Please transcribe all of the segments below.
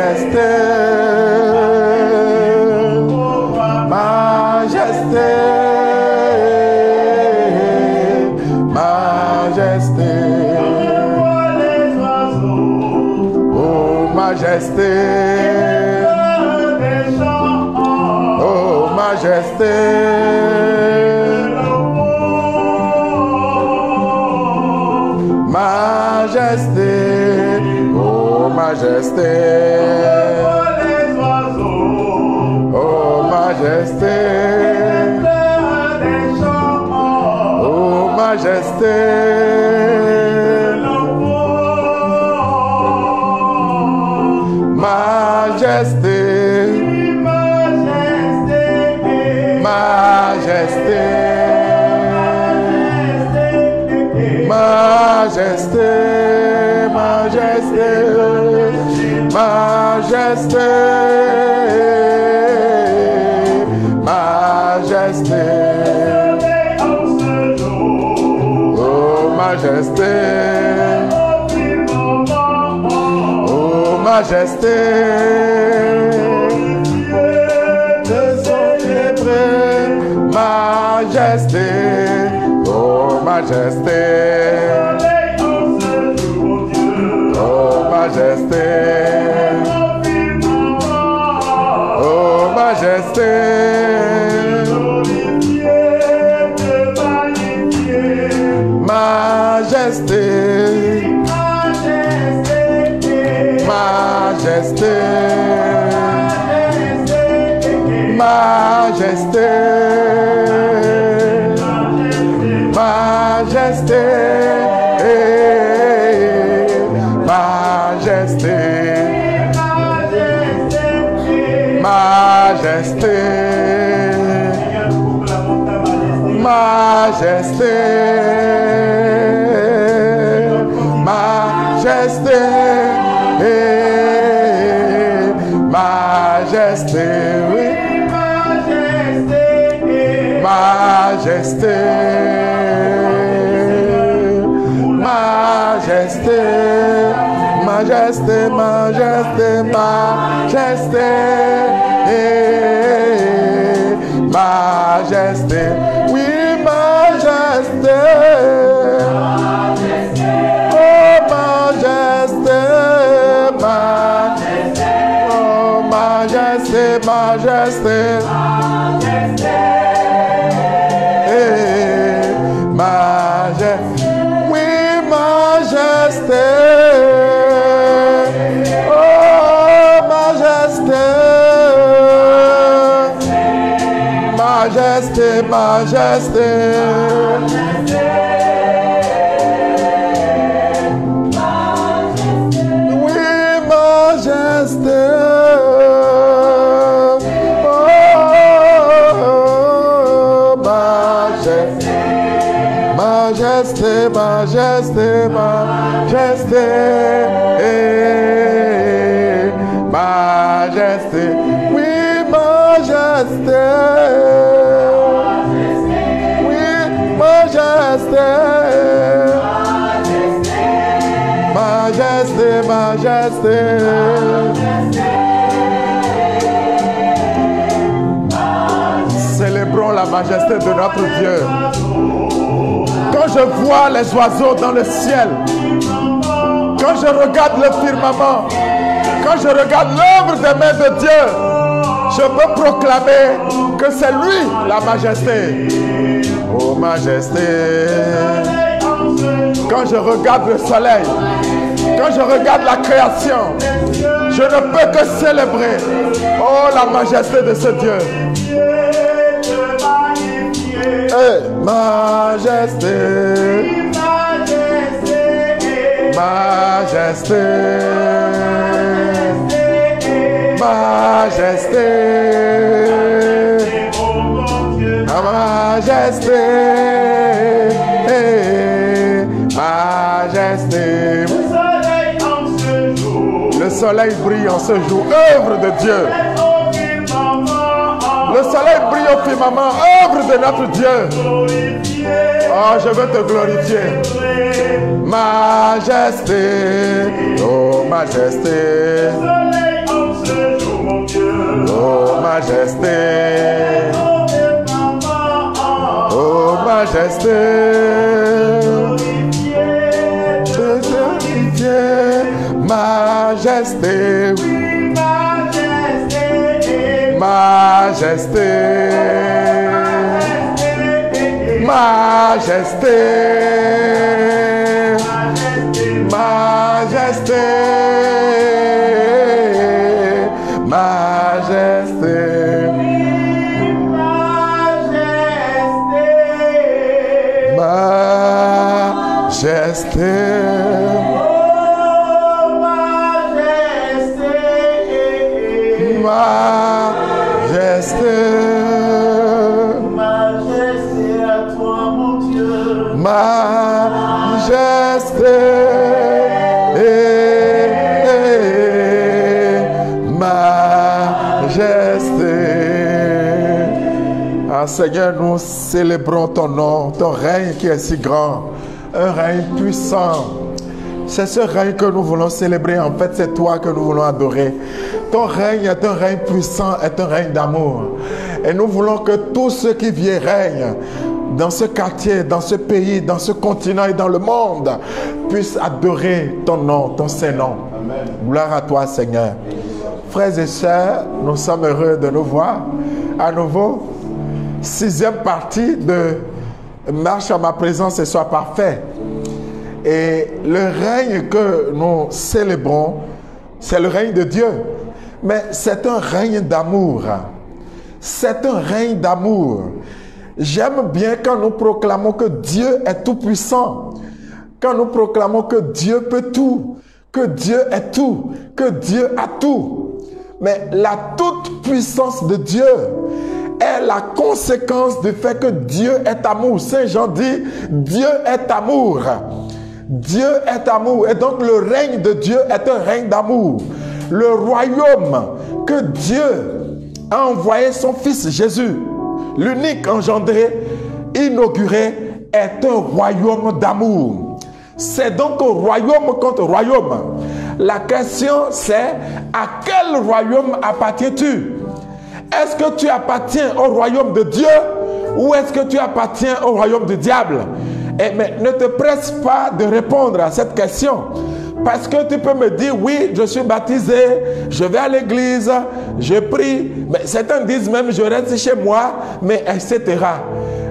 majesté, majesté, majesté, oh majesté, oh majesté, majesté, oh majesté, oh majesté, oh majesté, majesté, majesté, majesté, majesté, majesté, majesté, oh majesté, oh majesté, majesté, oh majesté, oh majesté, oh majesté, majesté, majesté, majesté, majesté, majesté, majesté, majesté, majesté, majesté, oui. Majesté, majesté, majesté, majesté, majesté, majesté, oui, majesté, oh majesté, oh majesté, majesté, oui, majesté, oh majesté, majesté, majesté, oui, majesté, oh majesté. Majesté, majesté, majesté, majesté, oui, majesté, oui, majesté, majesté, majesté, célébrons la majesté de notre Dieu. Quand je vois les oiseaux dans le ciel, quand je regarde le firmament, quand je regarde l'œuvre des mains de Dieu, je peux proclamer que c'est lui la majesté. Oh majesté. Quand je regarde le soleil, quand je regarde la création, je ne peux que célébrer, oh, la majesté de ce Dieu. Majesté, majesté, majesté, majesté, majesté. Le soleil brille en ce jour, œuvre de Dieu. Le soleil brille au firmament, œuvre de notre Dieu. Oh, je veux te glorifier. Majesté, oh majesté. majesté. Oh majesté. Majesté. Majesté. Majesté. Majesté. Majesté. Majesté. Majesté. Majesté à toi, mon Dieu. Majesté. Majesté. Ah, Seigneur, nous célébrons ton nom, ton règne qui est si grand, un règne puissant. C'est ce règne que nous voulons célébrer. En fait, c'est toi que nous voulons adorer. Ton règne est un règne puissant, est un règne d'amour. Et nous voulons que tous ceux qui viennent règnent dans ce quartier, dans ce pays, dans ce continent et dans le monde puissent adorer ton nom, ton Saint-Nom. Gloire à toi, Seigneur. Frères et sœurs, nous sommes heureux de nous voir à nouveau. 6e partie de Marche à ma présence et sois parfait. Et le règne que nous célébrons, c'est le règne de Dieu. Mais c'est un règne d'amour. C'est un règne d'amour. J'aime bien quand nous proclamons que Dieu est tout puissant. Quand nous proclamons que Dieu peut tout. Que Dieu est tout. Que Dieu a tout. Mais la toute puissance de Dieu est la conséquence du fait que Dieu est amour. Saint Jean dit, Dieu est amour. Dieu est amour. Et donc le règne de Dieu est un règne d'amour. Le royaume que Dieu a envoyé son Fils Jésus, l'unique engendré, inauguré, est un royaume d'amour. C'est donc un royaume contre royaume. La question c'est, à quel royaume appartiens-tu? Est-ce que tu appartiens au royaume de Dieu ou est-ce que tu appartiens au royaume du diable? Mais ne te presse pas de répondre à cette question. Parce que tu peux me dire, oui, je suis baptisé, je vais à l'église, je prie. Mais certains disent même, je reste chez moi, mais etc.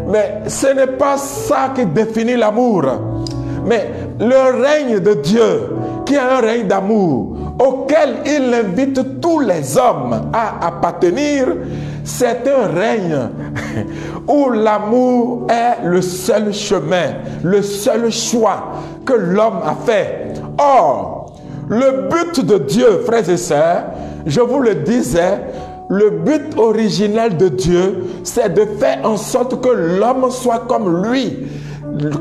Mais ce n'est pas ça qui définit l'amour. Mais le règne de Dieu, qui est un règne d'amour, auquel il invite tous les hommes à appartenir, c'est un règne où l'amour est le seul chemin, le seul choix que l'homme a fait. Or, le but de Dieu, frères et sœurs, je vous le disais, le but originel de Dieu, c'est de faire en sorte que l'homme soit comme lui.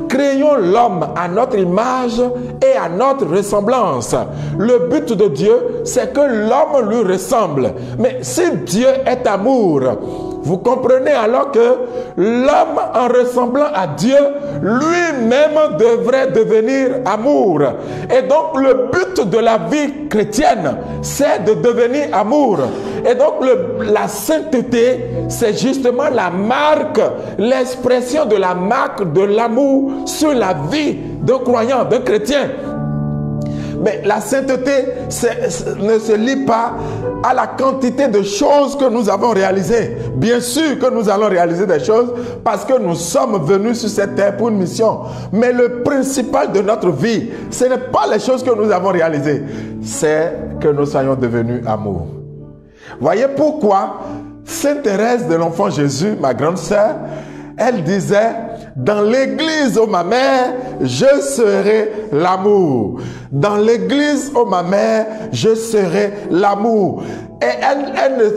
Créons l'homme à notre image et à notre ressemblance. Le but de Dieu, c'est que l'homme lui ressemble. Mais si Dieu est amour, vous comprenez alors que l'homme, en ressemblant à Dieu, lui-même devrait devenir amour. Et donc le but de la vie chrétienne, c'est de devenir amour. Et donc la sainteté, c'est justement la marque, l'expression de la marque de l'amour sur la vie d'un croyant, d'un chrétien. Mais la sainteté ne se lie pas à la quantité de choses que nous avons réalisées. Bien sûr que nous allons réaliser des choses parce que nous sommes venus sur cette terre pour une mission. Mais le principal de notre vie, ce n'est pas les choses que nous avons réalisées. C'est que nous soyons devenus amour. Voyez pourquoi Sainte Thérèse de l'Enfant Jésus, ma grande sœur, elle disait, dans l'église, ô ma mère, je serai l'amour. Dans l'église, ô ma mère, je serai l'amour. Et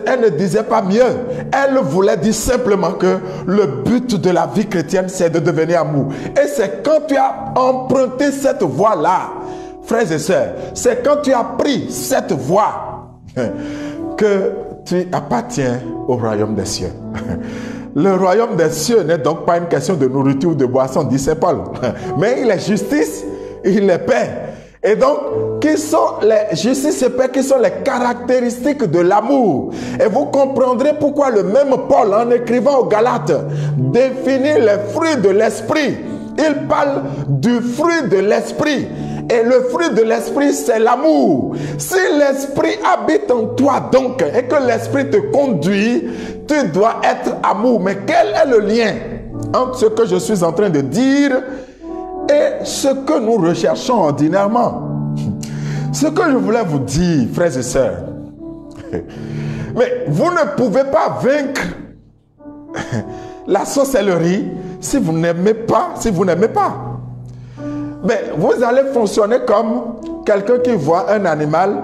elle ne disait pas mieux. Elle voulait dire simplement que le but de la vie chrétienne, c'est de devenir amour. Et c'est quand tu as emprunté cette voie-là, frères et sœurs, c'est quand tu as pris cette voie que tu appartiens au royaume des cieux. Le royaume des cieux n'est donc pas une question de nourriture ou de boisson, dit Saint Paul. Mais il est justice, il est paix. Et donc, je sais c'est pas qui sont les caractéristiques de l'amour. Et vous comprendrez pourquoi le même Paul, en écrivant aux Galates, définit les fruits de l'esprit. Il parle du fruit de l'esprit. Et le fruit de l'esprit, c'est l'amour. Si l'esprit habite en toi donc, et que l'esprit te conduit, tu dois être amour. Mais quel est le lien entre ce que je suis en train de dire et ce que nous recherchons ordinairement? Ce que je voulais vous dire, frères et sœurs, mais vous ne pouvez pas vaincre la sorcellerie si vous n'aimez pas, Mais vous allez fonctionner comme quelqu'un qui voit un animal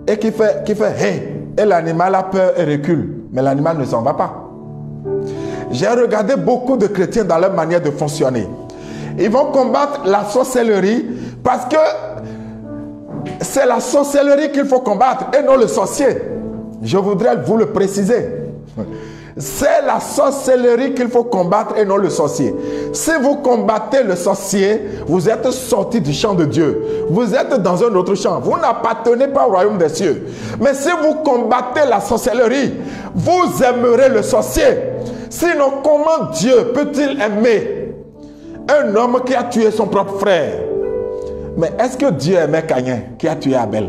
et qui fait hey, et l'animal a peur et recule, mais l'animal ne s'en va pas. J'ai regardé beaucoup de chrétiens dans leur manière de fonctionner. Ils vont combattre la sorcellerie parce que c'est la sorcellerie qu'il faut combattre et non le sorcier. Je voudrais vous le préciser. C'est la sorcellerie qu'il faut combattre et non le sorcier. Si vous combattez le sorcier, vous êtes sorti du champ de Dieu. Vous êtes dans un autre champ. Vous n'appartenez pas au royaume des cieux. Mais si vous combattez la sorcellerie, vous aimerez le sorcier. Sinon, comment Dieu peut-il aimer un homme qui a tué son propre frère? Mais est-ce que Dieu aimait Caïn qui a tué Abel?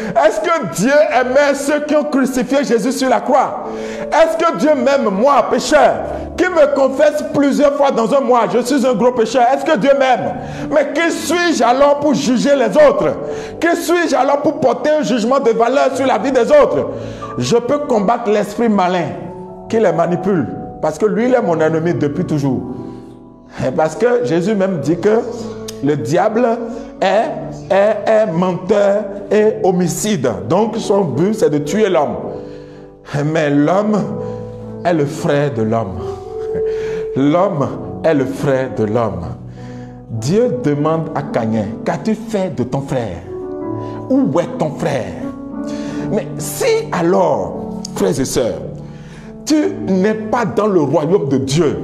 Est-ce que Dieu aimait ceux qui ont crucifié Jésus sur la croix? Est-ce que Dieu m'aime moi, pécheur, qui me confesse plusieurs fois dans un mois, je suis un gros pécheur? Est-ce que Dieu m'aime? Mais qui suis-je alors pour juger les autres? Qui suis-je alors pour porter un jugement de valeur sur la vie des autres? Je peux combattre l'esprit malin qui les manipule, parce que lui, il est mon ennemi depuis toujours. Et parce que Jésus même dit que le diable est menteur et homicide. Donc son but c'est de tuer l'homme. Mais l'homme est le frère de l'homme. L'homme est le frère de l'homme. Dieu demande à Caïn, qu'as-tu fait de ton frère? Où est ton frère? Mais si alors, frères et sœurs, tu n'es pas dans le royaume de Dieu,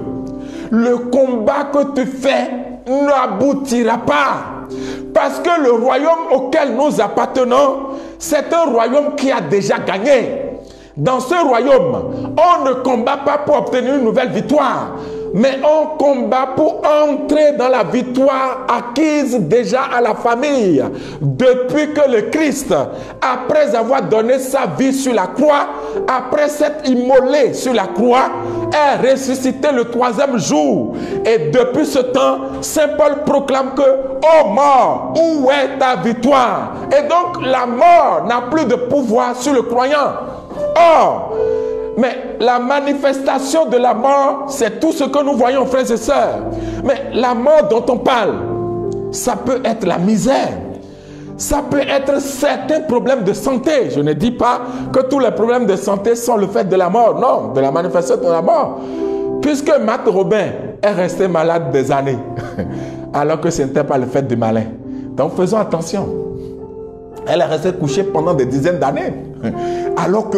le combat que tu fais n'aboutira pas. Parce que le royaume auquel nous appartenons, c'est un royaume qui a déjà gagné. Dans ce royaume, on ne combat pas pour obtenir une nouvelle victoire, mais on combat pour entrer dans la victoire acquise déjà à la famille. Depuis que le Christ, après avoir donné sa vie sur la croix, après s'être immolé sur la croix, est ressuscité le 3e jour. Et depuis ce temps, Saint Paul proclame que « Ô mort, où est ta victoire ?» Et donc la mort n'a plus de pouvoir sur le croyant. Or, mais la manifestation de la mort, c'est tout ce que nous voyons, frères et sœurs. Mais la mort dont on parle, ça peut être la misère. Ça peut être certains problèmes de santé. Je ne dis pas que tous les problèmes de santé sont le fait de la mort. Non, de la manifestation de la mort. Puisque Matt Robin est resté malade des années, alors que ce n'était pas le fait du malin. Donc faisons attention. Elle est restée couchée pendant des dizaines d'années, alors que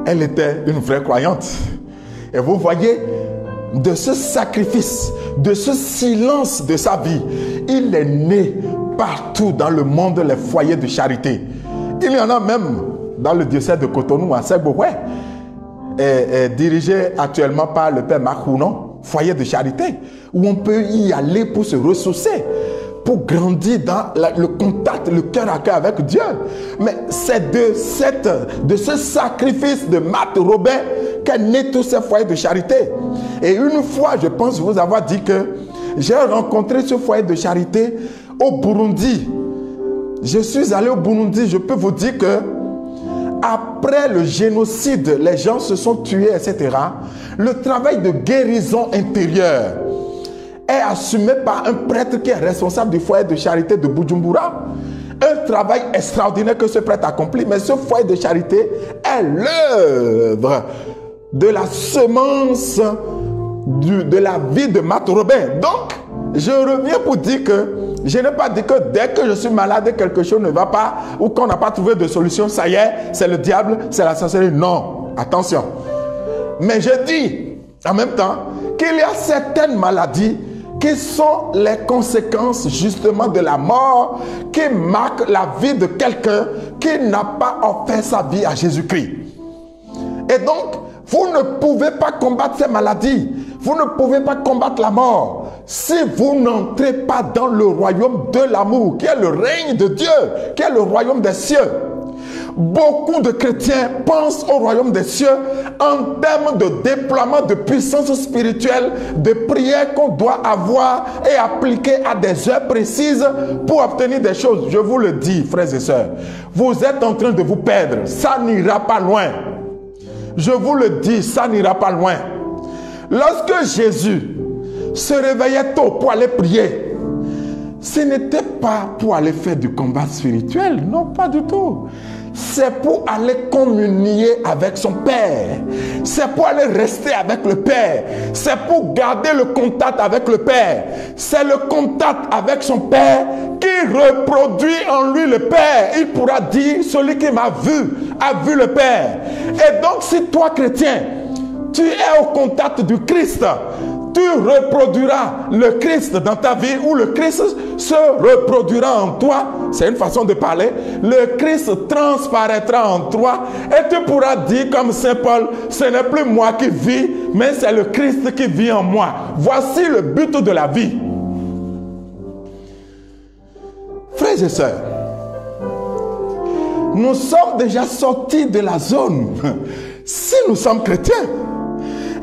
elle était une vraie croyante. Et vous voyez, de ce sacrifice, de ce silence de sa vie, il est né partout dans le monde les foyers de charité. Il y en a même dans le diocèse de Cotonou, à Ségboé, dirigé actuellement par le père Makounon, foyer de charité, où on peut y aller pour se ressourcer, pour grandir dans le contact, le cœur à cœur avec Dieu. Mais c'est de ce sacrifice de Matt Robin qu'est né tous ces foyers de charité. Et une fois, je pense vous avoir dit que j'ai rencontré ce foyer de charité au Burundi. Je suis allé au Burundi, je peux vous dire que après le génocide, les gens se sont tués, etc. Le travail de guérison intérieure est assumé par un prêtre qui est responsable du foyer de charité de Bujumbura. Un travail extraordinaire que ce prêtre accomplit. Mais ce foyer de charité est l'œuvre de la semence de la vie de Matt Robin. Donc, je reviens pour dire que je n'ai pas dit que dès que je suis malade et quelque chose ne va pas ou qu'on n'a pas trouvé de solution, ça y est, c'est le diable, c'est la sorcellerie. Non, attention. Mais je dis en même temps qu'il y a certaines maladies qui sont les conséquences justement de la mort qui marque la vie de quelqu'un qui n'a pas offert sa vie à Jésus-Christ. Et donc, vous ne pouvez pas combattre ces maladies. Vous ne pouvez pas combattre la mort si vous n'entrez pas dans le royaume de l'amour, qui est le règne de Dieu, qui est le royaume des cieux. Beaucoup de chrétiens pensent au royaume des cieux en termes de déploiement de puissance spirituelle, de prières qu'on doit avoir et appliquer à des heures précises pour obtenir des choses. Je vous le dis, frères et sœurs, vous êtes en train de vous perdre. Ça n'ira pas loin. Je vous le dis, ça n'ira pas loin. Lorsque Jésus se réveillait tôt pour aller prier, ce n'était pas pour aller faire du combat spirituel, non, pas du tout. C'est pour aller communier avec son Père. C'est pour aller rester avec le Père. C'est pour garder le contact avec le Père. C'est le contact avec son Père qui reproduit en lui le Père. Il pourra dire, celui qui m'a vu, a vu le Père. Et donc, si toi, chrétien, tu es au contact du Christ, tu reproduiras le Christ dans ta vie, ou le Christ se reproduira en toi. C'est une façon de parler. Le Christ transparaîtra en toi et tu pourras dire comme Saint Paul, ce n'est plus moi qui vis, mais c'est le Christ qui vit en moi. Voici le but de la vie. Frères et sœurs, nous sommes déjà sortis de la zone si nous sommes chrétiens.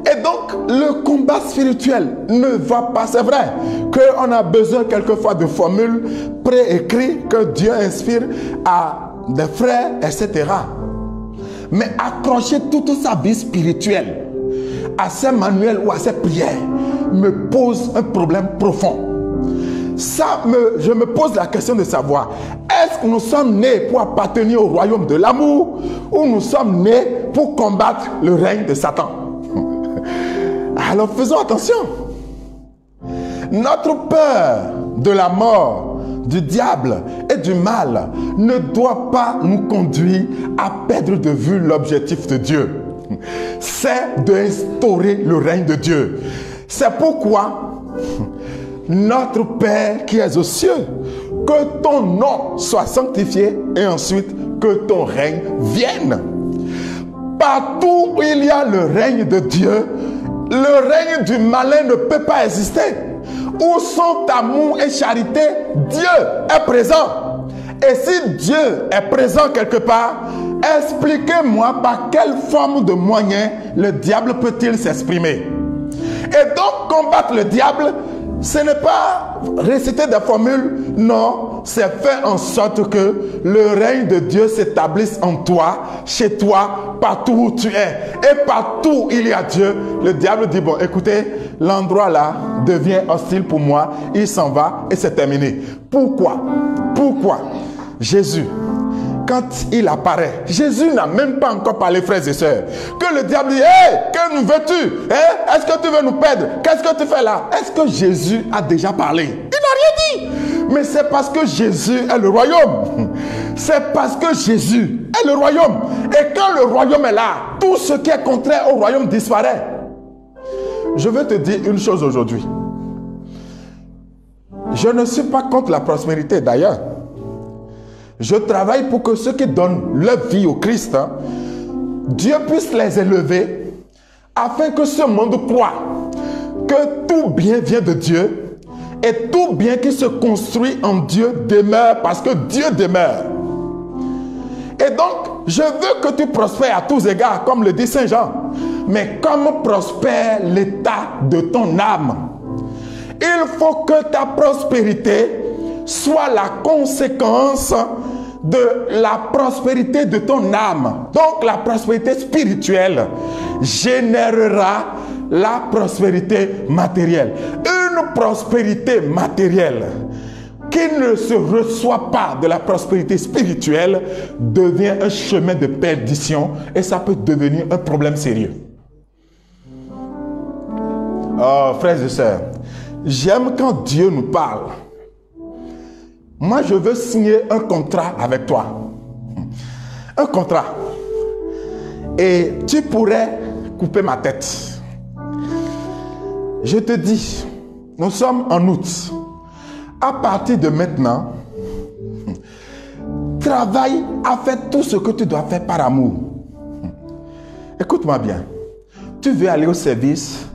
Et donc, le combat spirituel ne va pas. C'est vrai qu'on a besoin quelquefois de formules préécrites que Dieu inspire à des frères, etc. Mais accrocher toute sa vie spirituelle à ces manuels ou à ces prières me pose un problème profond. Je me pose la question de savoir, est-ce que nous sommes nés pour appartenir au royaume de l'amour ou nous sommes nés pour combattre le règne de Satan? Alors faisons attention. Notre peur de la mort, du diable et du mal ne doit pas nous conduire à perdre de vue l'objectif de Dieu. C'est d'instaurer le règne de Dieu. C'est pourquoi notre Père qui est aux cieux, que ton nom soit sanctifié et ensuite que ton règne vienne. Partout où il y a le règne de Dieu, le règne du malin ne peut pas exister. Où sont amour et charité, Dieu est présent. Et si Dieu est présent quelque part, expliquez-moi par quelle forme de moyen le diable peut-il s'exprimer. Et donc combattre le diable, ce n'est pas réciter des formules, non, c'est faire en sorte que le règne de Dieu s'établisse en toi, chez toi, partout où tu es. Et partout où il y a Dieu, le diable dit, bon, écoutez, l'endroit là devient hostile pour moi, il s'en va et c'est terminé. Pourquoi? Jésus, quand il apparaît, Jésus n'a même pas encore parlé, frères et sœurs, que le diable dit, hé, que nous veux-tu? Est-ce que tu veux nous perdre? Qu'est-ce que tu fais là? Est-ce que Jésus a déjà parlé? Il n'a rien dit. Mais c'est parce que Jésus est le royaume. C'est parce que Jésus est le royaume. Et quand le royaume est là, tout ce qui est contraire au royaume disparaît. Je veux te dire une chose aujourd'hui. Je ne suis pas contre la prospérité d'ailleurs. Je travaille pour que ceux qui donnent leur vie au Christ, Dieu puisse les élever afin que ce monde croit que tout bien vient de Dieu et tout bien qui se construit en Dieu demeure parce que Dieu demeure. Et donc, je veux que tu prospères à tous égards, comme le dit Saint Jean. Mais comme prospère l'état de ton âme, il faut que ta prospérité soit la conséquence de la prospérité de ton âme. Donc la prospérité spirituelle générera la prospérité matérielle. Une prospérité matérielle qui ne se reçoit pas de la prospérité spirituelle devient un chemin de perdition et ça peut devenir un problème sérieux. Oh, frères et sœurs, j'aime quand Dieu nous parle. Moi, je veux signer un contrat avec toi. Un contrat. Et tu pourrais couper ma tête. Je te dis, Nous sommes en août. À partir de maintenant, travaille à faire tout ce que tu dois faire par amour. Écoute-moi bien. Tu veux aller au service,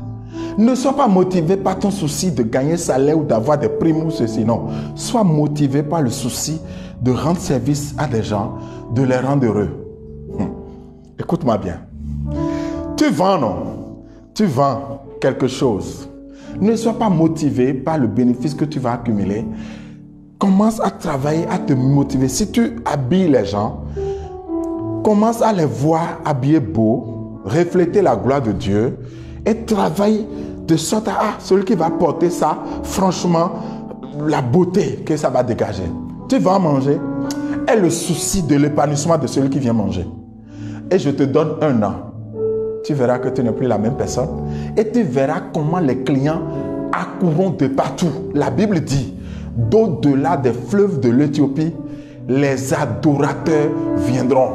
ne sois pas motivé par ton souci de gagner salaire ou d'avoir des primes ou ceci. Non. Sois motivé par le souci de rendre service à des gens, de les rendre heureux. Écoute-moi bien. Tu vends, non? Tu vends quelque chose. Ne sois pas motivé par le bénéfice que tu vas accumuler. Commence à travailler, à te motiver. Si tu habilles les gens, commence à les voir habillés beaux, refléter la gloire de Dieu et travaille de sorte à celui qui va porter ça, franchement, la beauté que ça va dégager. Tu vas manger est le souci de l'épanouissement de celui qui vient manger. Et je te donne 1 an. Tu verras que tu n'es plus la même personne et tu verras comment les clients accourront de partout. La Bible dit, d'au-delà des fleuves de l'Éthiopie, les adorateurs viendront.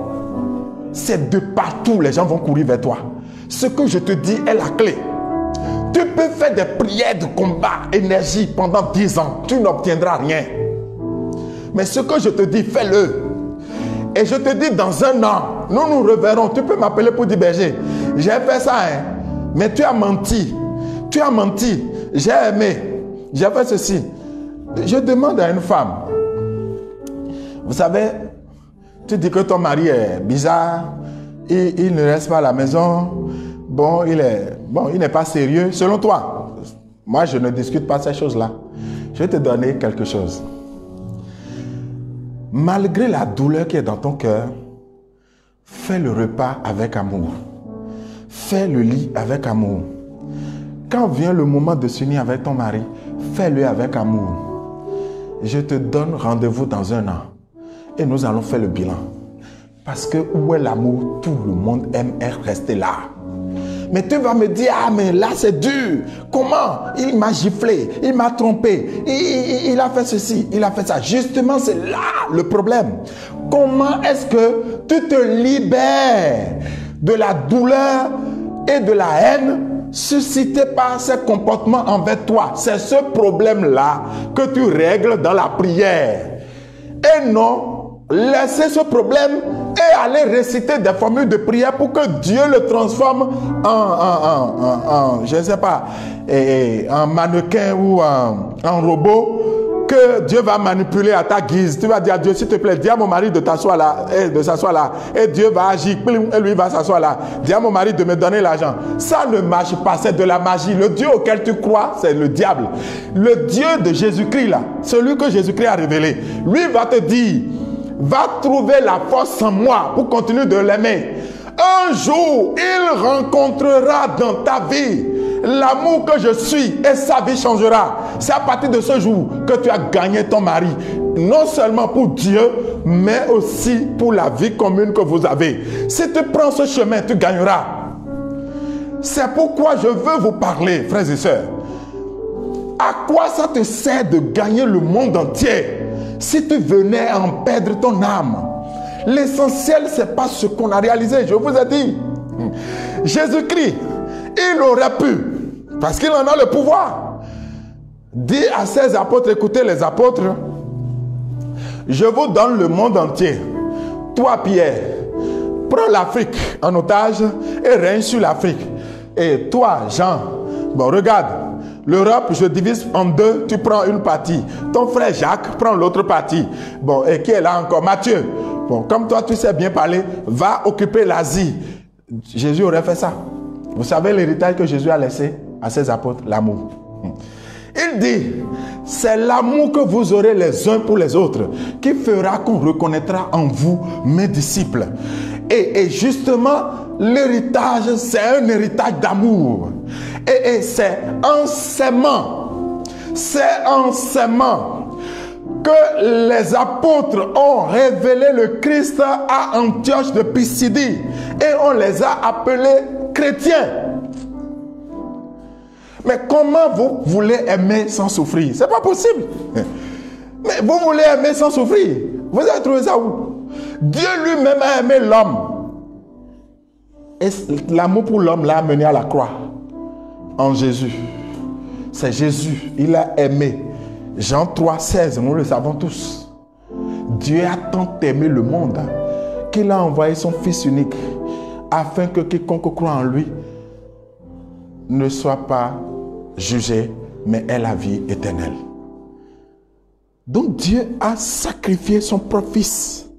C'est de partout, les gens vont courir vers toi. Ce que je te dis est la clé. Tu peux faire des prières de combat, énergie pendant 10 ans, tu n'obtiendras rien. Mais ce que je te dis, fais-le. Et je te dis, dans 1 an, nous nous reverrons. Tu peux m'appeler pour dire, berger, j'ai fait ça, hein. Mais tu as menti. Tu as menti. J'ai aimé. J'ai fait ceci. Je demande à une femme. Vous savez, tu dis que ton mari est bizarre. Il ne reste pas à la maison. Bon, il n'est pas sérieux. Selon toi, moi, je ne discute pas ces choses-là. Je vais te donner quelque chose. Malgré la douleur qui est dans ton cœur, fais le repas avec amour. Fais le lit avec amour. Quand vient le moment de s'unir avec ton mari, fais-le avec amour. Je te donne rendez-vous dans 1 an et nous allons faire le bilan. Parce que où est l'amour? Tout le monde aime rester là. Mais tu vas me dire, ah mais là c'est dur. Comment? Il m'a giflé, il m'a trompé, il a fait ceci, il a fait ça. Justement, c'est là le problème. Comment est-ce que tu te libères de la douleur et de la haine suscitée par ces comportements envers toi? C'est ce problème-là que tu règles dans la prière. Et non, laissez ce problème et aller réciter des formules de prière pour que Dieu le transforme en je ne sais pas, en mannequin ou en robot que Dieu va manipuler à ta guise. Tu vas dire à Dieu, s'il te plaît, dis à mon mari de t'asseoir là, et de s'asseoir là, et Dieu va agir, et lui va s'asseoir là. Dis à mon mari de me donner l'argent. Ça ne marche pas, c'est de la magie. Le Dieu auquel tu crois, c'est le diable. Le Dieu de Jésus-Christ là, celui que Jésus-Christ a révélé, lui va te dire, va trouver la force en moi pour continuer de l'aimer. Un jour, il rencontrera dans ta vie l'amour que je suis et sa vie changera. C'est à partir de ce jour que tu as gagné ton mari. Non seulement pour Dieu, mais aussi pour la vie commune que vous avez. Si tu prends ce chemin, tu gagneras. C'est pourquoi je veux vous parler, frères et sœurs. À quoi ça te sert de gagner le monde entier si tu venais à en perdre ton âme? L'essentiel, ce n'est pas ce qu'on a réalisé. Je vous ai dit, Jésus-Christ, il aurait pu, parce qu'il en a le pouvoir, dire à ses apôtres, écoutez les apôtres, je vous donne le monde entier. Toi, Pierre, prends l'Afrique en otage et règne sur l'Afrique. Et toi, Jean, bon, regarde, l'Europe, je divise en 2, tu prends une partie. Ton frère Jacques prend l'autre partie. Bon, et qui est là encore? Matthieu. Bon, comme toi, tu sais bien parler, va occuper l'Asie. Jésus aurait fait ça. Vous savez l'héritage que Jésus a laissé à ses apôtres? L'amour. Il dit, c'est l'amour que vous aurez les uns pour les autres qui fera qu'on reconnaîtra en vous mes disciples. Et justement, l'héritage, c'est un héritage d'amour. Et c'est en s'aimant que les apôtres ont révélé le Christ à Antioche de Pisidie et on les a appelés chrétiens. Mais comment vous voulez aimer sans souffrir? C'est pas possible. Mais vous voulez aimer sans souffrir? Vous avez trouvé ça où? Dieu lui-même a aimé l'homme. Et l'amour pour l'homme l'a amené à la croix en Jésus. c'est Jésus. Il a aimé. Jean 3, 16, nous le savons tous. Dieu a tant aimé le monde qu'il a envoyé son Fils unique afin que quiconque croit en lui ne soit pas jugé, mais ait la vie éternelle. Donc Dieu a sacrifié son propre Fils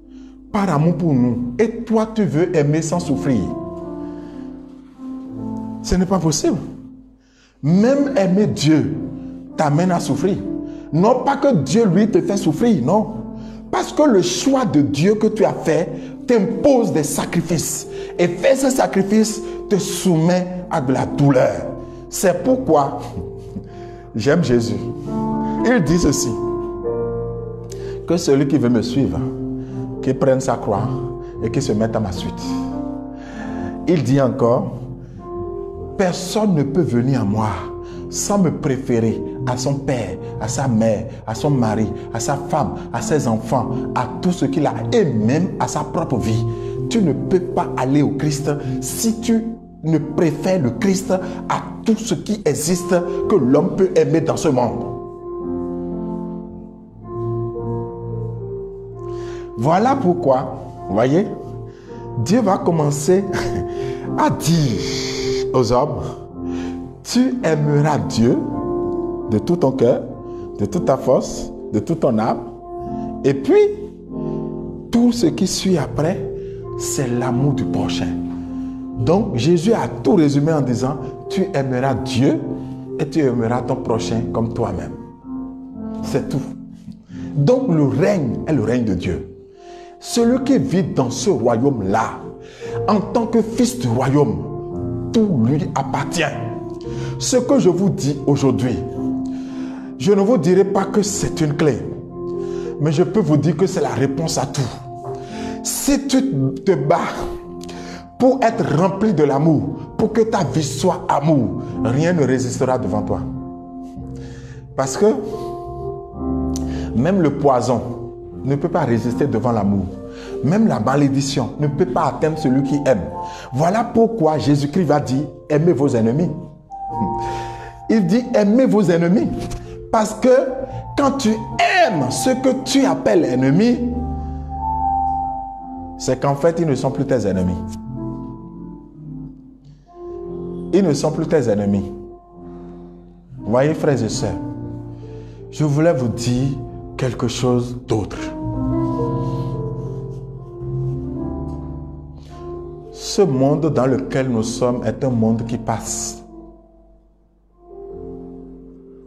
par amour pour nous. Et toi, tu veux aimer sans souffrir. Ce n'est pas possible. Même aimer Dieu t'amène à souffrir. Non pas que Dieu, lui, te fait souffrir, non. Parce que le choix de Dieu que tu as fait t'impose des sacrifices. Et faire ce sacrifice te soumet à de la douleur. C'est pourquoi j'aime Jésus. Il dit ceci, que celui qui veut me suivre, qu'il prenne sa croix et qu'il se mette à ma suite. Il dit encore, personne ne peut venir à moi sans me préférer à son père, à sa mère, à son mari, à sa femme, à ses enfants, à tout ce qu'il a et même à sa propre vie. Tu ne peux pas aller au Christ si tu ne préfères le Christ à tout ce qui existe que l'homme peut aimer dans ce monde. Voilà pourquoi, vous voyez, Dieu va commencer à dire aux hommes, tu aimeras Dieu de tout ton cœur, de toute ta force, de toute ton âme. Et puis, tout ce qui suit après, c'est l'amour du prochain. Donc, Jésus a tout résumé en disant, tu aimeras Dieu et tu aimeras ton prochain comme toi-même. C'est tout. Donc, le règne est le règne de Dieu. Celui qui vit dans ce royaume-là, en tant que fils du royaume, tout lui appartient. Ce que je vous dis aujourd'hui, je ne vous dirai pas que c'est une clé, mais je peux vous dire que c'est la réponse à tout. Si tu te bats pour être rempli de l'amour, pour que ta vie soit amour, rien ne résistera devant toi. Parce que même le poison ne peut pas résister devant l'amour. Même la malédiction ne peut pas atteindre celui qui aime. Voilà pourquoi Jésus-Christ va dire, aimez vos ennemis. Il dit, aimez vos ennemis. Parce que quand tu aimes ce que tu appelles ennemi, c'est qu'en fait, ils ne sont plus tes ennemis. Ils ne sont plus tes ennemis. Voyez, frères et sœurs, je voulais vous dire quelque chose d'autre. Ce monde dans lequel nous sommes est un monde qui passe.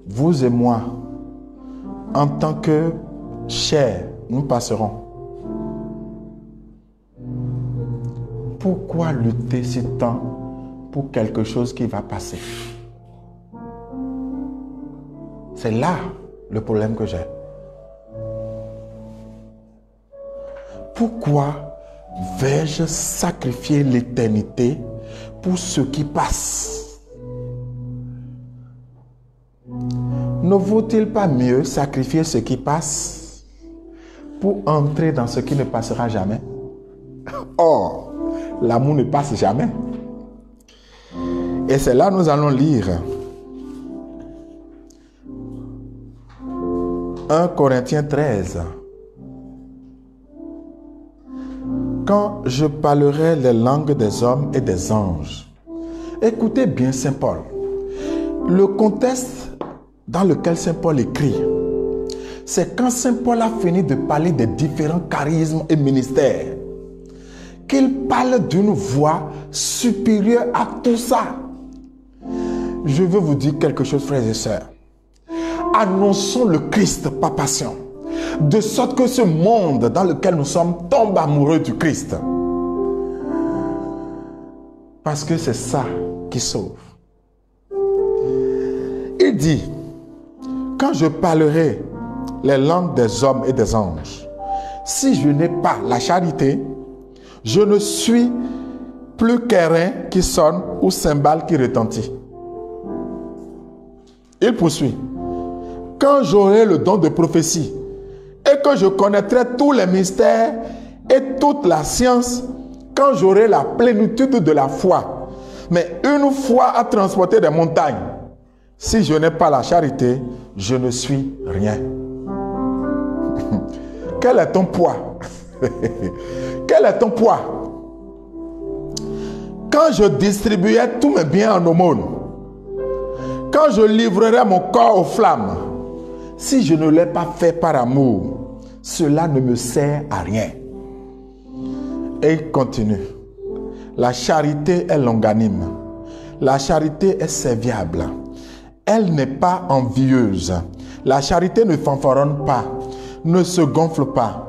Vous et moi, en tant que chair, nous passerons. Pourquoi lutter si tant pour quelque chose qui va passer? C'est là le problème que j'ai. Pourquoi vais-je sacrifier l'éternité pour ce qui passe? Ne vaut-il pas mieux sacrifier ce qui passe pour entrer dans ce qui ne passera jamais? Or, l'amour ne passe jamais. Et c'est là que nous allons lire 1 Corinthiens 13. Quand je parlerai les langues des hommes et des anges. Écoutez bien Saint Paul. Le contexte dans lequel Saint Paul écrit, c'est quand Saint Paul a fini de parler des différents charismes et ministères, qu'il parle d'une voix supérieure à tout ça. Je veux vous dire quelque chose, frères et sœurs. Annonçons le Christ par passion, de sorte que ce monde dans lequel nous sommes tombe amoureux du Christ. Parce que c'est ça qui sauve. Il dit, quand je parlerai les langues des hommes et des anges, si je n'ai pas la charité, je ne suis plus qu'airain qui sonne ou cymbale qui retentit. Il poursuit. Quand j'aurai le don de prophétie et que je connaîtrai tous les mystères et toute la science, quand j'aurai la plénitude de la foi, mais une foi à transporter des montagnes, Si je n'ai pas la charité, je ne suis rien. Quel est ton poids? Quel est ton poids? Quand je distribuais tous mes biens en aumône, quand je livrerais mon corps aux flammes, si je ne l'ai pas fait par amour, cela ne me sert à rien. Et il continue. La charité est longanime. La charité est serviable. Elle n'est pas envieuse. La charité ne fanfaronne pas, ne se gonfle pas.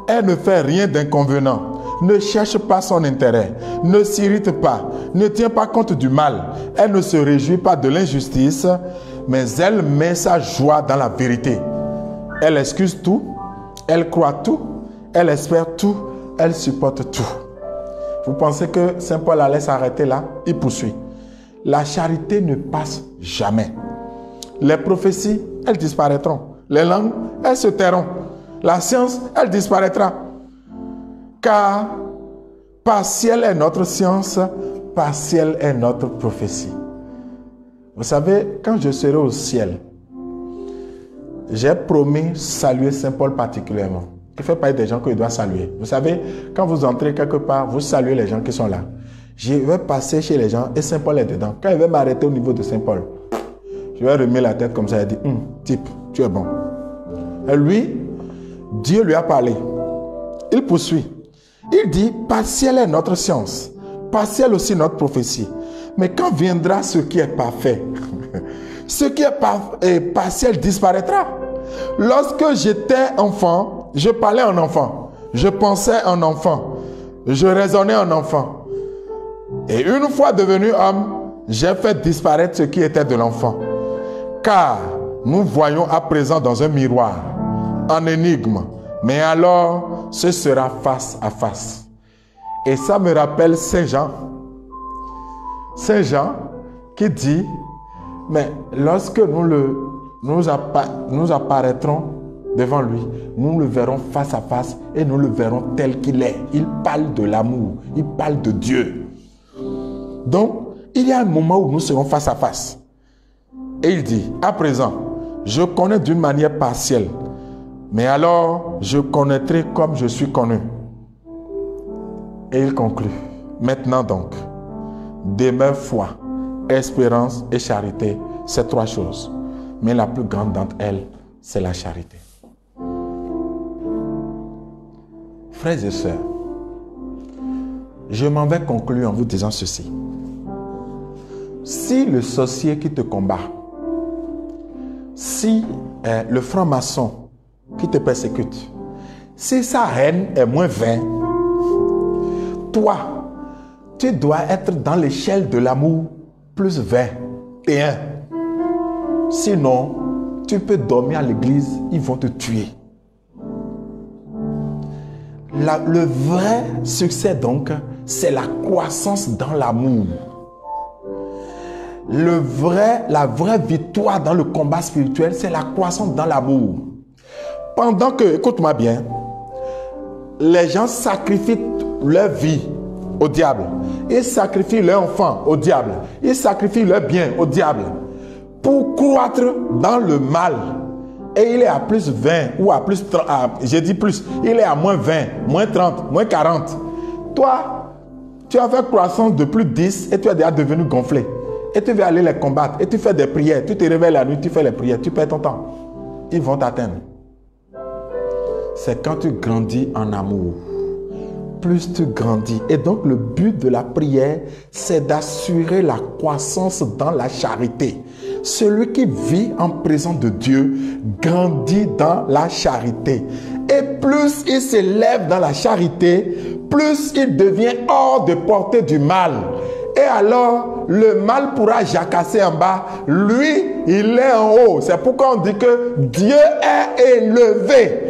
Elle ne fait rien d'inconvenant, ne cherche pas son intérêt, ne s'irrite pas, ne tient pas compte du mal. Elle ne se réjouit pas de l'injustice, mais elle met sa joie dans la vérité. Elle excuse tout, elle croit tout, elle espère tout, elle supporte tout. Vous pensez que Saint Paul allait s'arrêter là? Il poursuit. La charité ne passe jamais. Les prophéties, elles disparaîtront. Les langues, elles se tairont. La science, elle disparaîtra. Car partielle est notre science, partielle est notre prophétie. Vous savez, quand je serai au ciel, j'ai promis saluer Saint Paul particulièrement. Il fait partie des gens que je dois saluer. Vous savez, quand vous entrez quelque part, vous saluez les gens qui sont là. Je vais passer chez les gens et Saint Paul est dedans. Quand il va m'arrêter au niveau de Saint Paul, je vais remettre la tête comme ça et dire, type, tu es bon. Et lui, Dieu lui a parlé. Il poursuit. Il dit, partielle est notre science, partielle aussi notre prophétie. Mais quand viendra ce qui est parfait, ce qui est partiel disparaîtra. Lorsque j'étais enfant, je parlais en enfant, je pensais en enfant, je raisonnais en enfant. Et une fois devenu homme, j'ai fait disparaître ce qui était de l'enfant. Car nous voyons à présent dans un miroir, en énigme, mais alors ce sera face à face. Et ça me rappelle Saint Jean. Saint Jean qui dit, mais lorsque nous apparaîtrons devant lui, nous le verrons face à face et nous le verrons tel qu'il est. Il parle de l'amour, il parle de Dieu. Donc, il y a un moment où nous serons face à face. Et il dit, à présent, je connais d'une manière partielle, mais alors je connaîtrai comme je suis connu. Et il conclut, maintenant donc, demeure foi, espérance et charité, ces trois choses. Mais la plus grande d'entre elles, c'est la charité. Frères et sœurs, je m'en vais conclure en vous disant ceci. Si le sorcier qui te combat, si le franc-maçon qui te persécute, si sa haine est moins 20, toi, tu dois être dans l'échelle de l'amour plus 21. Sinon, tu peux dormir à l'église, ils vont te tuer. Le vrai succès donc, c'est la croissance dans l'amour. La vraie victoire dans le combat spirituel, c'est la croissance dans l'amour. Pendant que, écoute-moi bien, les gens sacrifient leur vie au diable. Ils sacrifient leur enfant au diable. Ils sacrifient leur bien au diable pour croître dans le mal. Et il est à plus 20 ou à plus 30, j'ai dit plus, il est à moins 20, moins 30, moins 40. Toi, tu as fait croissance de plus 10 et tu es déjà devenu gonflé. Et tu veux aller les combattre et tu fais des prières. Tu te réveilles la nuit, tu fais les prières, tu perds ton temps. Ils vont t'atteindre. C'est quand tu grandis en amour. Plus tu grandis. Et donc le but de la prière, c'est d'assurer la croissance dans la charité. Celui qui vit en présence de Dieu grandit dans la charité. Et plus il s'élève dans la charité, plus il devient hors de portée du mal. Et alors, le mal pourra jacasser en bas. Lui, il est en haut. C'est pourquoi on dit que Dieu est élevé.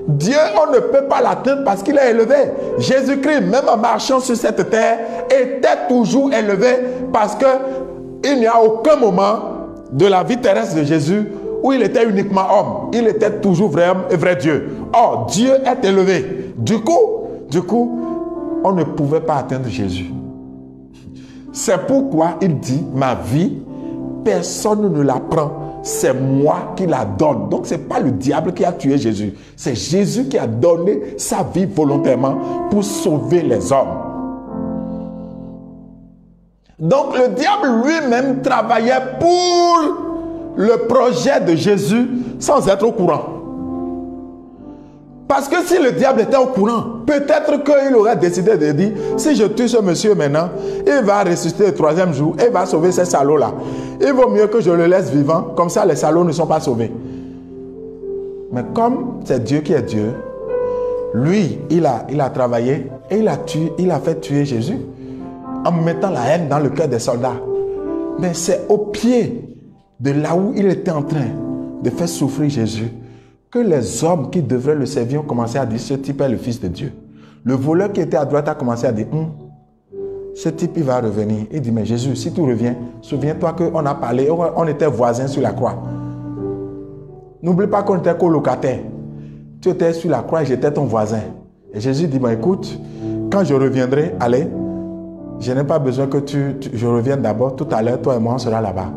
Dieu, on ne peut pas l'atteindre parce qu'il est élevé. Jésus-Christ, même en marchant sur cette terre, était toujours élevé parce qu'il n'y a aucun moment de la vie terrestre de Jésus où il était uniquement homme. Il était toujours vrai homme et vrai Dieu. Or, Dieu est élevé. Du coup, on ne pouvait pas atteindre Jésus. C'est pourquoi il dit, ma vie personne ne la prend. C'est moi qui la donne. Donc, ce n'est pas le diable qui a tué Jésus. C'est Jésus qui a donné sa vie volontairement pour sauver les hommes. Donc, le diable lui-même travaillait pour le projet de Jésus sans être au courant. Parce que si le diable était au courant, peut-être qu'il aurait décidé de dire, si je tue ce monsieur maintenant, il va ressusciter le 3e jour et il va sauver ces salauds-là. Il vaut mieux que je le laisse vivant, comme ça les salauds ne sont pas sauvés. Mais comme c'est Dieu qui est Dieu, lui, il a travaillé et il a fait tuer Jésus en mettant la haine dans le cœur des soldats. Mais c'est au pied de là où il était en train de faire souffrir Jésus que les hommes qui devraient le servir ont commencé à dire, ce type est le Fils de Dieu. Le voleur qui était à droite a commencé à dire, ce type il va revenir. Il dit, mais Jésus, si tu reviens, souviens-toi qu'on a parlé, on était voisins sur la croix. N'oublie pas qu'on était colocataires. Tu étais sur la croix et j'étais ton voisin. Et Jésus dit, écoute, quand je reviendrai, allez, je n'ai pas besoin que je revienne d'abord. Tout à l'heure, toi et moi, on sera là-bas.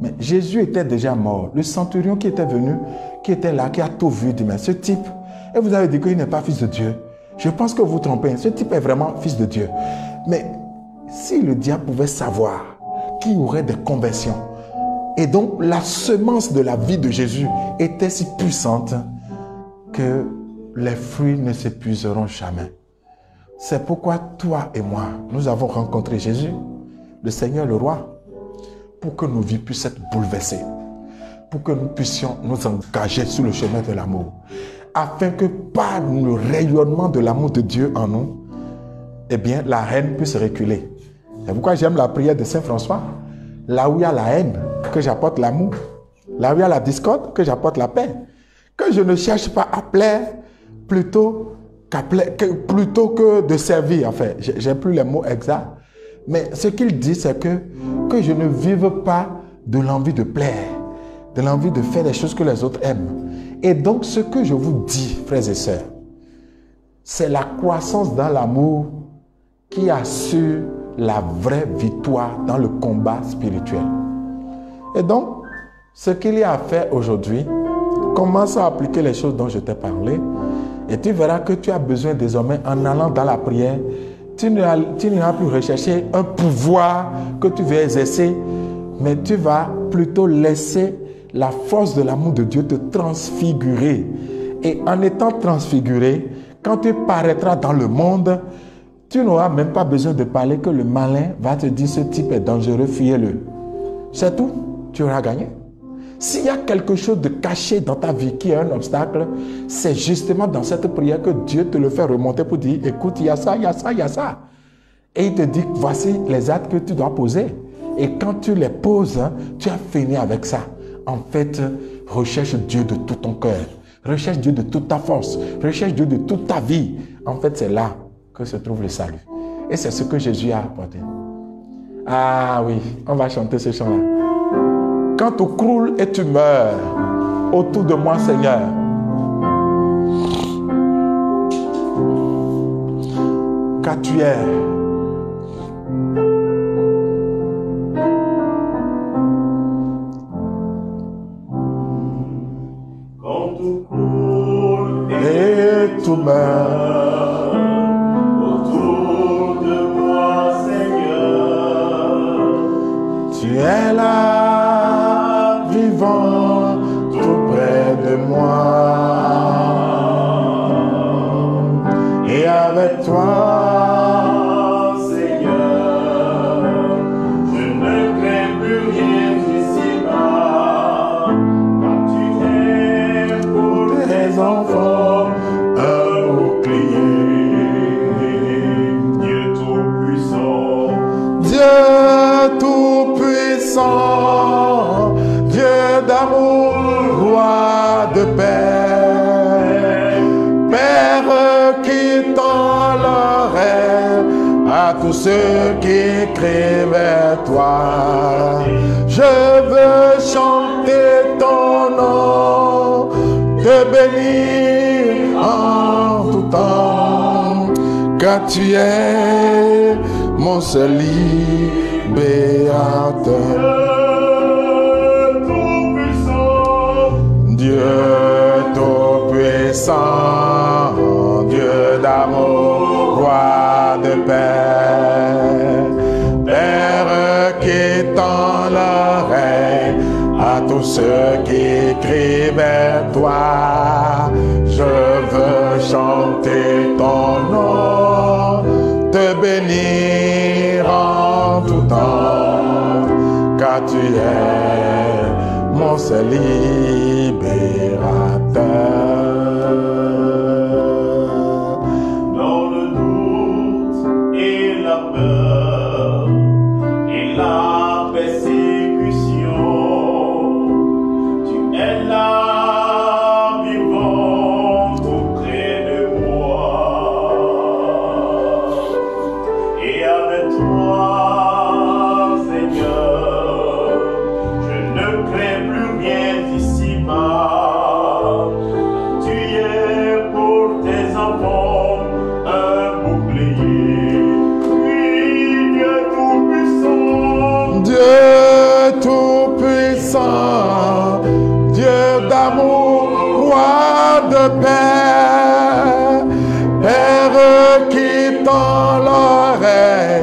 Mais Jésus était déjà mort. Le centurion qui était venu, qui était là, qui a tout vu, dit, mais ce type, et vous avez dit qu'il n'est pas fils de Dieu. Je pense que vous vous trompez. Ce type est vraiment fils de Dieu. Mais si le diable pouvait savoir qu'il y aurait des conversions, et donc la semence de la vie de Jésus était si puissante que les fruits ne s'épuiseront jamais. C'est pourquoi toi et moi, nous avons rencontré Jésus, le Seigneur, le Roi, pour que nos vies puissent être bouleversées, pour que nous puissions nous engager sur le chemin de l'amour, afin que par le rayonnement de l'amour de Dieu en nous, eh bien, la haine puisse reculer. C'est pourquoi j'aime la prière de Saint François. Là où il y a la haine, que j'apporte l'amour. Là où il y a la discorde, que j'apporte la paix. Que je ne cherche pas à plaire plutôt que de servir. Enfin, j'ai plus les mots exacts. Mais ce qu'il dit, c'est que je ne vive pas de l'envie de plaire, de l'envie de faire des choses que les autres aiment. Et donc, ce que je vous dis, frères et sœurs, c'est la croissance dans l'amour qui assure la vraie victoire dans le combat spirituel. Et donc, ce qu'il y a à faire aujourd'hui, commence à appliquer les choses dont je t'ai parlé, et tu verras que tu as besoin désormais, en allant dans la prière, tu n'iras plus rechercher un pouvoir que tu veux exercer, mais tu vas plutôt laisser la force de l'amour de Dieu te transfigurer. Et en étant transfiguré, quand tu paraîtras dans le monde, tu n'auras même pas besoin de parler, que le malin va te dire, ce type est dangereux, fuyez-le. C'est tout, tu auras gagné. S'il y a quelque chose de caché dans ta vie qui est un obstacle, c'est justement dans cette prière que Dieu te le fait remonter pour dire, écoute, il y a ça, il y a ça, il y a ça. Et il te dit, voici les actes que tu dois poser. Et quand tu les poses, tu as fini avec ça. En fait, recherche Dieu de tout ton cœur. Recherche Dieu de toute ta force. Recherche Dieu de toute ta vie. En fait, c'est là que se trouve le salut. Et c'est ce que Jésus a apporté. Ah oui, on va chanter ce chant-là. Quand tu croules et tu meurs autour de moi, Seigneur, car tu es Quand tu croules et tu meurs autour de moi, Seigneur, tu es là, vivant, tout près de moi. Et avec toi, Seigneur, je ne crains plus rien ici-bas, car tu es pour tes enfants, un bouclier. Dieu Tout-Puissant, Dieu Tout-Puissant, Dieu d'amour, Roi de paix, Père qui tend l'oreille à tous ceux qui crient vers toi. Je veux chanter ton nom, te bénir en tout temps, car tu es mon seul libérateur. tout-puissant, Dieu d'amour, roi de paix, Père qui tend l'oreille à tous ceux qui crient vers toi. Je veux chanter ton nom, te bénir en tout temps, car tu es mon seul libérateur. Dans le doute et la peur et la persécution, tu es là, vivant auprès de moi. Et avec toi, Seigneur, je ne crains plus rien d'ici-bas. Tu es pour tes enfants un bouclier. Oui, Dieu tout-puissant. Dieu tout-puissant, Dieu d'amour, roi de paix, Père qui tend l'oreille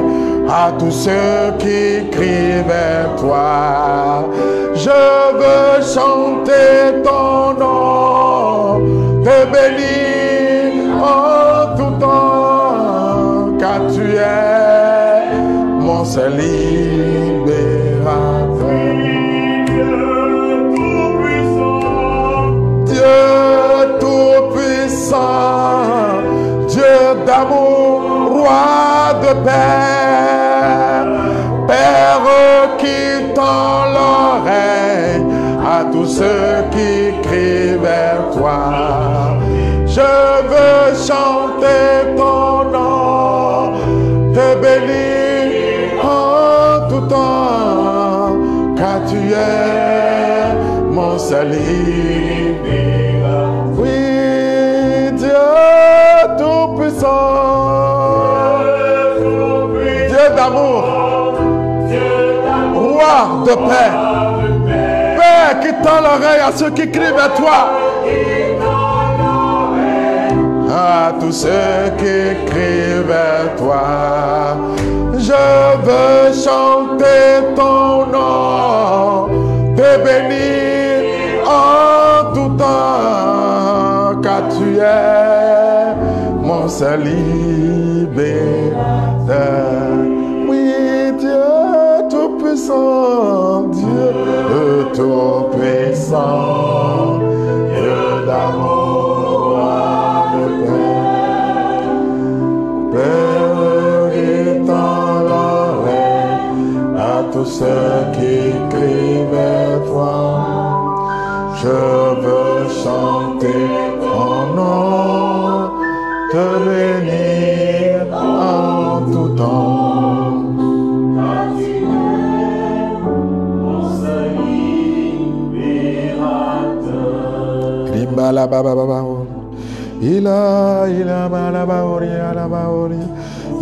à tous ceux qui crient vers toi. Je veux chanter ton nom, te bénir en tout temps, car tu es mon seul libérateur. Dieu tout-puissant, Dieu d'amour, roi de paix, Père qui tend l'oreille à tous ceux qui crient vers toi. Je veux chanter ton nom, te bénir en tout temps, car tu es mon seul libérateur. Oui, Dieu tout-puissant, Dieu d'amour, roi de paix, Père qui tend l'oreille à ceux qui crient vers toi. À tous ceux qui crient vers toi, je veux chanter ton nom, te bénir en tout temps, car tu es mon seul libérateur. Oui, Dieu tout-puissant, Dieu tout-puissant, Dieu d'amour, de paix, Père qui tend l'oreille à tous ceux qui crient vers toi. Je veux chanter ton nom, te bénir en tout temps. Car tu es mon seul libérateur. Rimbala baba baba. Ila malabaori alabaori.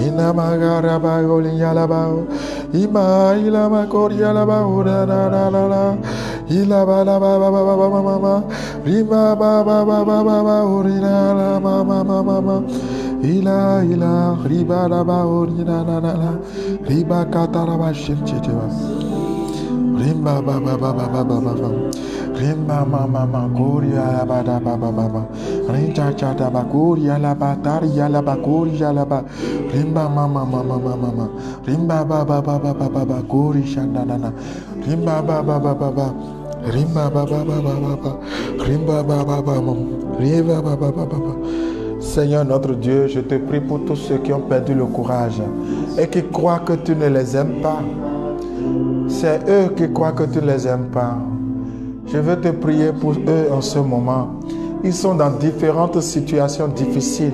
Ina magara bagoli alabao. Ima ila makori alabao da da da da da. Ila bala baba baba mama. Rima baba baba baba ori la mama mama. Ila riba la baori na na na. Riba katara ba shimcheva. Rimba baba baba baba baba. Rimba mama koria la bada baba baba. Rincha chata bakoria la bataria la bakoria la ba. Rimba mama mama. Rimba baba baba baba kori shandana. Rimba baba baba. Rimba baba baba. Rimba baba baba. Riva baba baba. Seigneur notre Dieu, je te prie pour tous ceux qui ont perdu le courage et qui croient que tu ne les aimes pas. C'est eux qui croient que tu ne les aimes pas. Je veux te prier pour eux en ce moment. Ils sont dans différentes situations difficiles.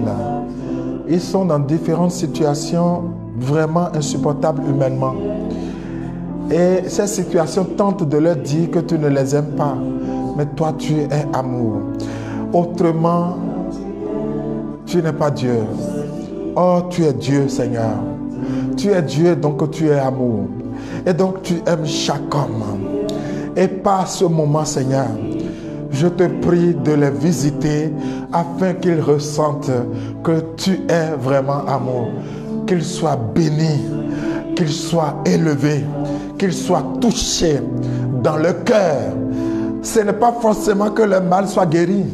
Ils sont dans différentes situations vraiment insupportables humainement. Et ces situations tentent de leur dire que tu ne les aimes pas. Mais toi, tu es amour. Autrement, tu n'es pas Dieu. Oh, tu es Dieu, Seigneur. Tu es Dieu, donc tu es amour. Et donc tu aimes chaque homme. Et par ce moment, Seigneur, je te prie de les visiter afin qu'ils ressentent que tu es vraiment amour. Qu'ils soient bénis, qu'ils soient élevés, qu'ils soient touchés dans le cœur. Ce n'est pas forcément que le mal soit guéri.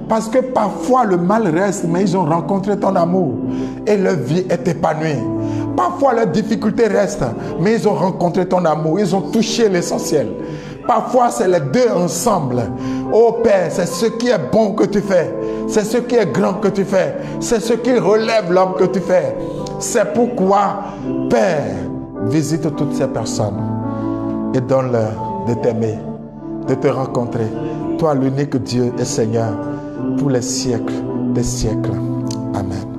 Parce que parfois le mal reste, mais ils ont rencontré ton amour et leur vie est épanouie. Parfois leurs difficultés restent, mais ils ont rencontré ton amour, ils ont touché l'essentiel. Parfois c'est les deux ensemble. Oh Père, c'est ce qui est bon que tu fais, c'est ce qui est grand que tu fais, c'est ce qui relève l'homme que tu fais. C'est pourquoi, Père, visite toutes ces personnes et donne-leur de t'aimer, de te rencontrer. Toi, l'unique Dieu et Seigneur, pour les siècles des siècles. Amen.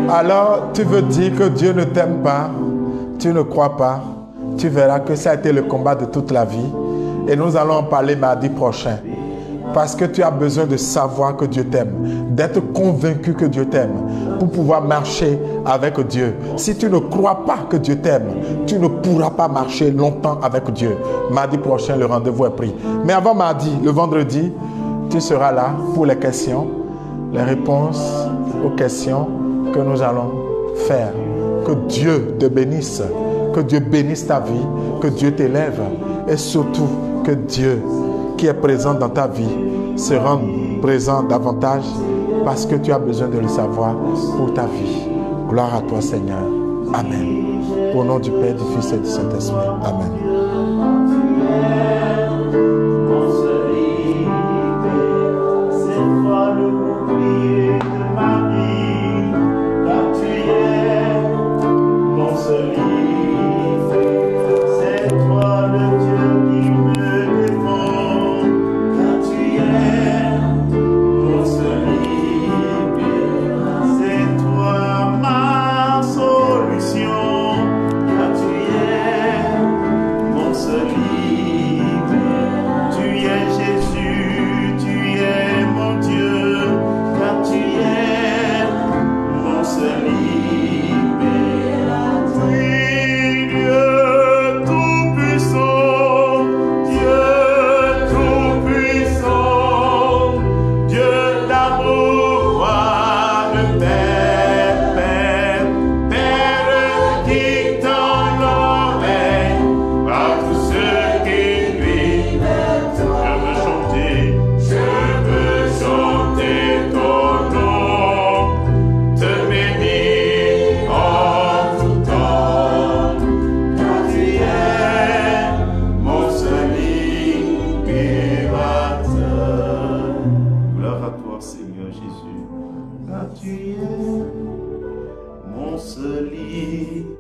Alors, tu veux dire que Dieu ne t'aime pas, tu ne crois pas, tu verras que ça a été le combat de toute la vie. Et nous allons en parler mardi prochain. Parce que tu as besoin de savoir que Dieu t'aime, d'être convaincu que Dieu t'aime, pour pouvoir marcher avec Dieu. Si tu ne crois pas que Dieu t'aime, tu ne pourras pas marcher longtemps avec Dieu. Mardi prochain, le rendez-vous est pris. Mais avant mardi, le vendredi, tu seras là pour les questions, les réponses aux questions que nous allons faire. Que Dieu te bénisse, que Dieu bénisse ta vie, que Dieu t'élève et surtout que Dieu qui est présent dans ta vie se rende présent davantage parce que tu as besoin de le savoir pour ta vie. Gloire à toi Seigneur. Amen. Au nom du Père, du Fils et du Saint-Esprit. Amen. Tu es mon seul lit.